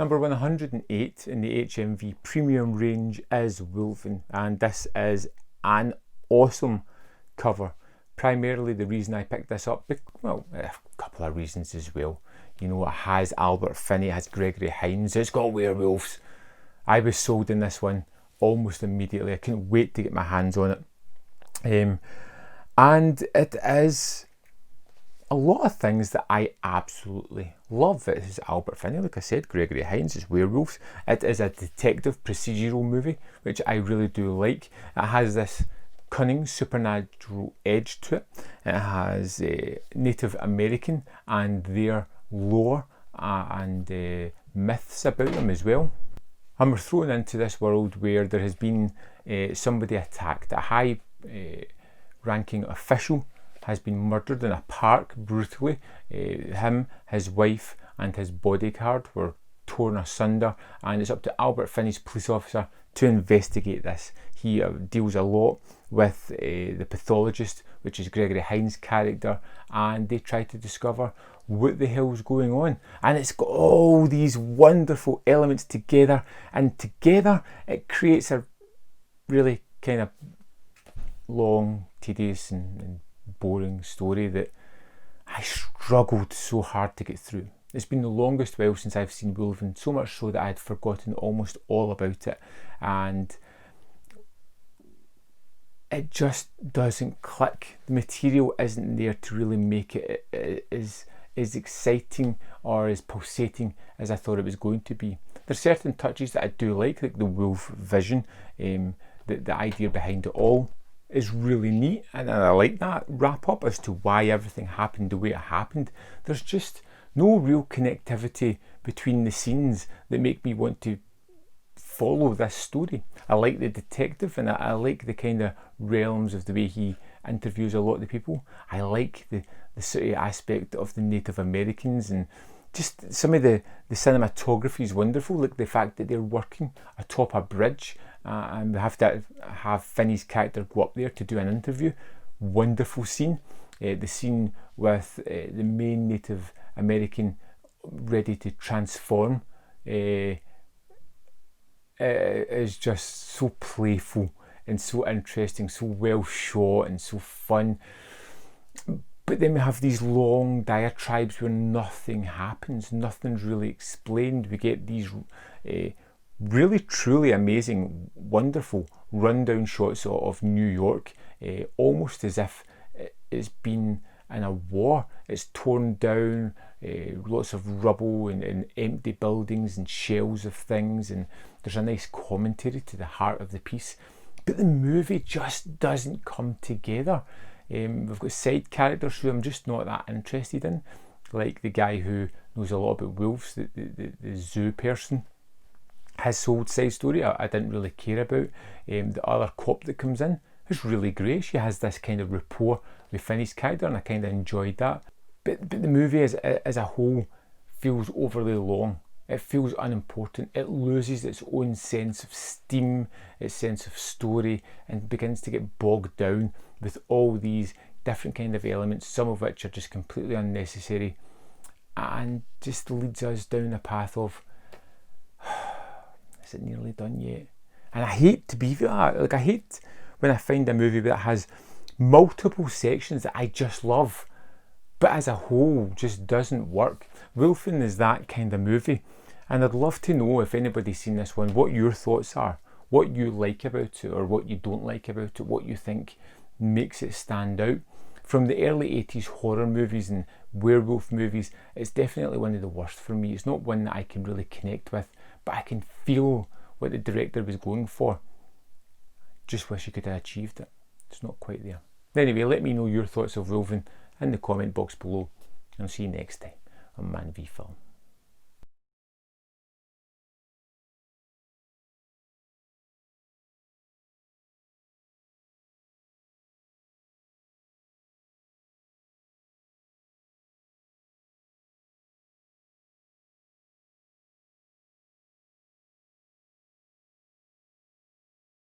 Number 108 in the HMV premium range is Wolfen, and this is an awesome cover. Primarily the reason I picked this up, well, a couple of reasons as well. You know, it has Albert Finney, it has Gregory Hines, it's got werewolves. I was sold in this one almost immediately. I couldn't wait to get my hands on it. And it is a lot of things that I absolutely love. It is Albert Finney, like I said, Gregory Hines, it's werewolves. It is a detective procedural movie, which I really do like. It has this cunning supernatural edge to it. It has Native American and their lore and myths about them as well. And we're thrown into this world where there has been somebody attacked. A high ranking official has been murdered in a park brutally. Him, his wife and his bodyguard were torn asunder, and it's up to Albert Finney's police officer to investigate this. He deals a lot with the pathologist, which is Gregory Hines' character, and they try to discover what the hell's going on. And it's got all these wonderful elements together, and together it creates a really kind of long, tedious and boring story that I struggled so hard to get through. It's been the longest while since I've seen Wolfen, so much so that I had forgotten almost all about it, and it just doesn't click. The material isn't there to really make it as exciting or as pulsating as I thought it was going to be. There's certain touches that I do like the wolf vision, the idea behind it all is really neat, and I like that wrap up as to why everything happened the way it happened. There's just no real connectivity between the scenes that make me want to follow this story. I like the detective, and I like the kind of realms of the way he interviews a lot of the people. I like the city aspect of the Native Americans, and just some of the cinematography is wonderful, like the fact that they're working atop a bridge and we have to have Finney's character go up there to do an interview. Wonderful scene. The scene with the main Native American ready to transform is just so playful and so interesting, so well shot and so fun. But then we have these long diatribes where nothing happens, nothing's really explained. We get these really truly amazing, wonderful rundown shots of New York, almost as if it's been in a war. It's torn down, lots of rubble and empty buildings and shells of things, and there's a nice commentary to the heart of the piece. But the movie just doesn't come together. We've got side characters who I'm just not that interested in, like the guy who knows a lot about wolves, the zoo person. His whole side story I didn't really care about. The other cop that comes in is really great. She has this kind of rapport with Finney's character, and I kind of enjoyed that. But the movie as a whole feels overly long. It feels unimportant. It loses its own sense of steam, its sense of story, and begins to get bogged down with all these different kind of elements, some of which are just completely unnecessary, and just leads us down a path of, is it nearly done yet? And I hate to be that. Like, I hate when I find a movie that has multiple sections that I just love, but as a whole just doesn't work. Wolfen is that kind of movie, and I'd love to know, if anybody's seen this one, what your thoughts are, what you like about it or what you don't like about it, what you think makes it stand out. From the early 80s horror movies and werewolf movies, it's definitely one of the worst for me. It's not one that I can really connect with, but I can feel what the director was going for. Just wish he could have achieved it. It's not quite there. Anyway, let me know your thoughts of Wolfen in the comment box below, and I'll see you next time on Man v Film.